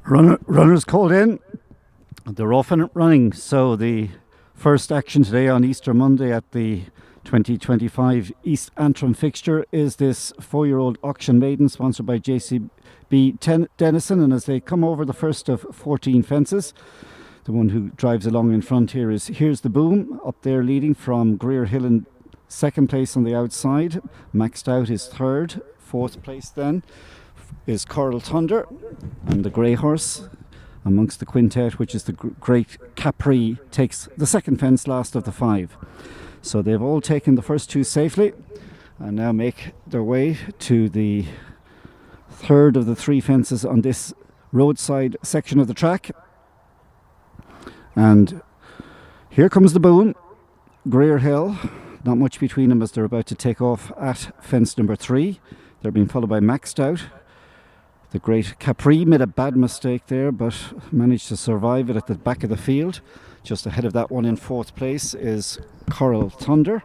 Runners called in. They're off and running. So the first action today on Easter Monday at the 2025 East Antrim fixture is this 4-year-old auction maiden sponsored by JCB Dennison. And as they come over the first of 14 fences, the one who drives along in front here is Here's the Boom, up there leading from Greer Hill in second place on the outside. Maxed Out is third. Fourth place then is Coral Thunder, and the grey horse amongst the quintet, which is the Great Capri, takes the second fence last of the five. So they've all taken the first two safely and now make their way to the third of the three fences on this roadside section of the track. And here comes the Boom, Greer Hill, not much between them as they're about to take off at fence number 3. They're being followed by Maxed Out. The Great Capri made a bad mistake there, but managed to survive it at the back of the field. Just ahead of that one in fourth place is Coral Thunder.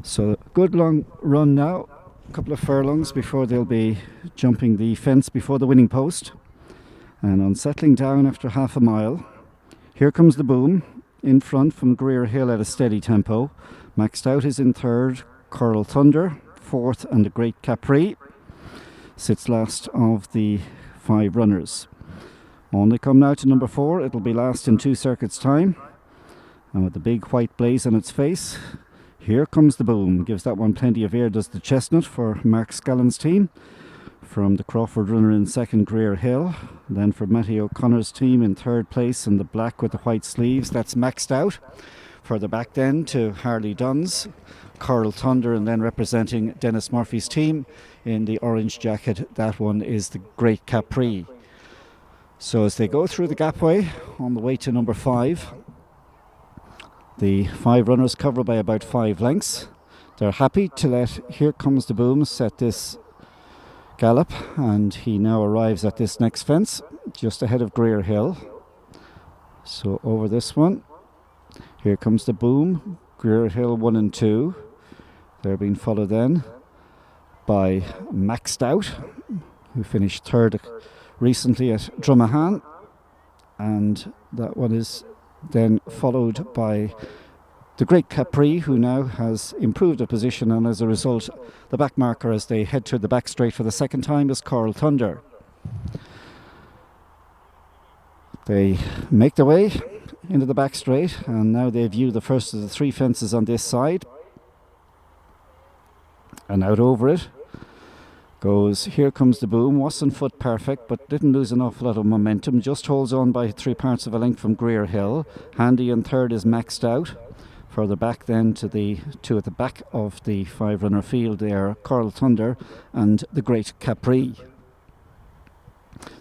So good long run now, a couple of furlongs before they'll be jumping the fence before the winning post. And on settling down after half a mile, here comes the Boom in front from Greer Hill at a steady tempo. Maxed Out is in third, Coral Thunder fourth, and the Great Capri sits last of the 5 runners. On they come now to number 4. It'll be last in 2 circuits time, and with the big white blaze on its face, here comes the Boom. Gives that one plenty of air, does the Chestnut for Mark Scallon's team. From the Crawford runner in second, Greer Hill. Then for Matty O'Connor's team in third place in the black with the white sleeves, that's Maxed Out. Further back then to Harley Dunn's Coral Thunder, and then representing Dennis Murphy's team in the orange jacket, that one is the Great Capri. So as they go through the gapway on the way to number 5, the 5 runners cover by about 5 lengths. They're happy to let Here Comes the Boom set this gallop, and he now arrives at this next fence just ahead of Greer Hill. So over this one, Here Comes the Boom, Greer Hill 1 and 2. They're being followed then by Maxed Out, who finished third recently at Drummahan, and that one is then followed by the Great Capri, who now has improved a position, and as a result the back marker as they head to the back straight for the second time is Coral Thunder. They make their way into the back straight, and now they view the first of the 3 fences on this side. And out over it goes Here Comes the Boom. Wasn't foot perfect, but didn't lose an awful lot of momentum. Just holds on by 3 parts of a length from Greer Hill. Handy in third is Maxed Out. Further back then to the 2 at the back of the 5-runner field there, Coral Thunder and the Great Capri.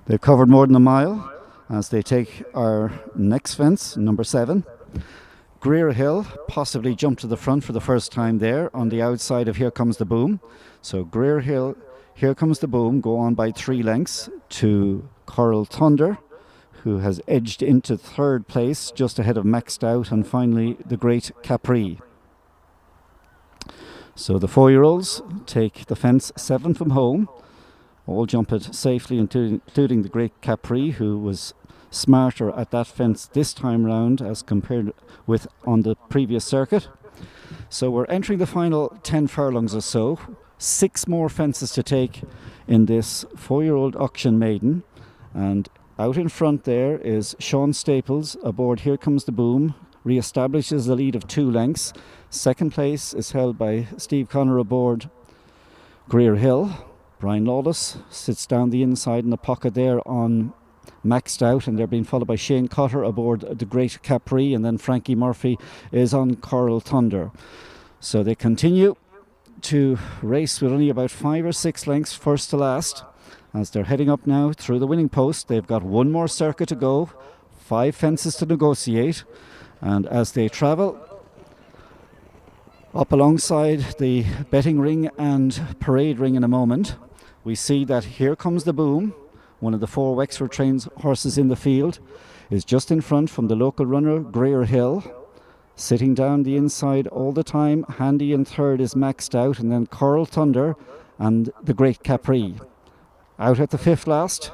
They've covered more than a mile as they take our next fence, number 7. Greer Hill possibly jumped to the front for the first time there on the outside of Here Comes the Boom. So Greer Hill, Here Comes the Boom go on by 3 lengths to Coral Thunder, who has edged into third place just ahead of Maxed Out, and finally the Great Capri. So the 4-year-olds take the fence 7 from home. All jump it safely, including the Great Capri, who was smarter at that fence this time round as compared with on the previous circuit. So we're entering the final 10 furlongs or so. 6 more fences to take in this 4-year-old auction maiden, and out in front there is Sean Staples aboard Here Comes the Boom, re-establishes the lead of 2 lengths. Second place is held by Steve Connor aboard Greer Hill. Brian Lawless sits down the inside in the pocket there on Maxed Out, and they're being followed by Shane Cotter aboard the Great Capri, and then Frankie Murphy is on Coral Thunder. So they continue to race with only about 5 or 6 lengths first to last as they're heading up now through the winning post. They've got 1 more circuit to go, 5 fences to negotiate, and as they travel up alongside the betting ring and parade ring in a moment, we see that Here Comes the Boom, one of the 4 Wexford trained horses in the field, is just in front from the local runner Greer Hill, sitting down the inside all the time. Handy in third is Maxed Out, and then Coral Thunder and the Great Capri. Out at the 5th last,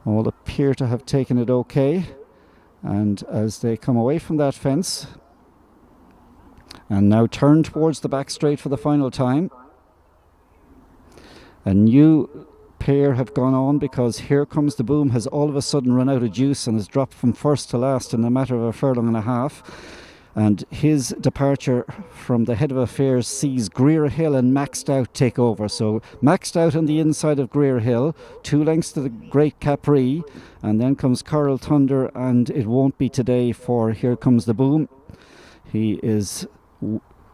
All appear to have taken it okay. And as they come away from that fence and now turn towards the back straight for the final time, a new pair have gone on, because Here Comes the Boom has all of a sudden run out of juice and has dropped from first to last in a matter of a furlong and a half. And his departure from the head of affairs sees Greer Hill and Maxed Out take over. So Maxed Out on the inside of Greer Hill, 2 lengths to the Great Capri, and then comes Coral Thunder, and it won't be today for Here Comes the Boom. He is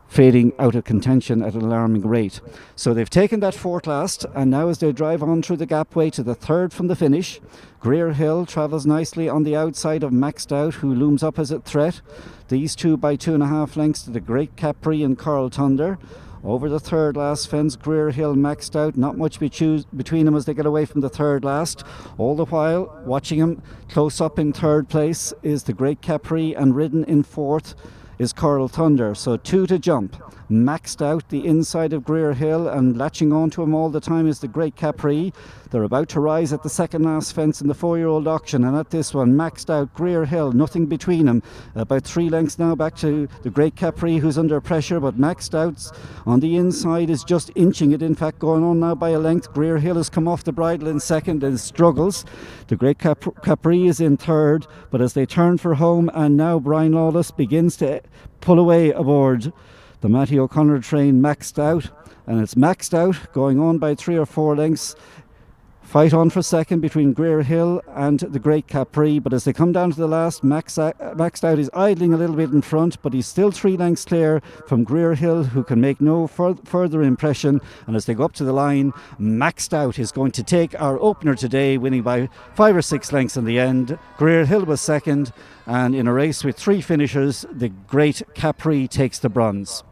fading out of contention at an alarming rate. So they've taken that 4th last, and now as they drive on through the gapway to the 3rd from the finish, Greer Hill travels nicely on the outside of Maxed Out, who looms up as a threat. These two by 2.5 lengths to the Great Capri and Coral Thunder. Over the 3rd last fence, Greer Hill, Maxed Out, not much between them as they get away from the 3rd last. All the while, watching him close up in 3rd place is the Great Capri, and ridden in 4th is Coral Thunder. So 2 to jump. Maxed Out the inside of Greer Hill, and latching on to him all the time is the Great Capri. They're about to rise at the 2nd last fence in the 4-year-old auction, and at this one, Maxed Out, Greer Hill, nothing between them. About 3 lengths now back to the Great Capri, who's under pressure, but Maxed Out on the inside is just inching it, in fact going on now by a length. Greer Hill has come off the bridle in 2nd and struggles. The Great Capri is in 3rd, but as they turn for home, and now Brian Lawless begins to pull away aboard the Matty O'Connor train, Maxed Out, and it's Maxed Out going on by 3 or 4 lengths. Fight on for 2nd between Greer Hill and the Great Capri, but as they come down to the last, Maxed Out is idling a little bit in front, but he's still 3 lengths clear from Greer Hill, who can make no further impression. And as they go up to the line, Maxed Out is going to take our opener today, winning by 5 or 6 lengths in the end. Greer Hill was 2nd, and in a race with 3 finishers, the Great Capri takes the bronze.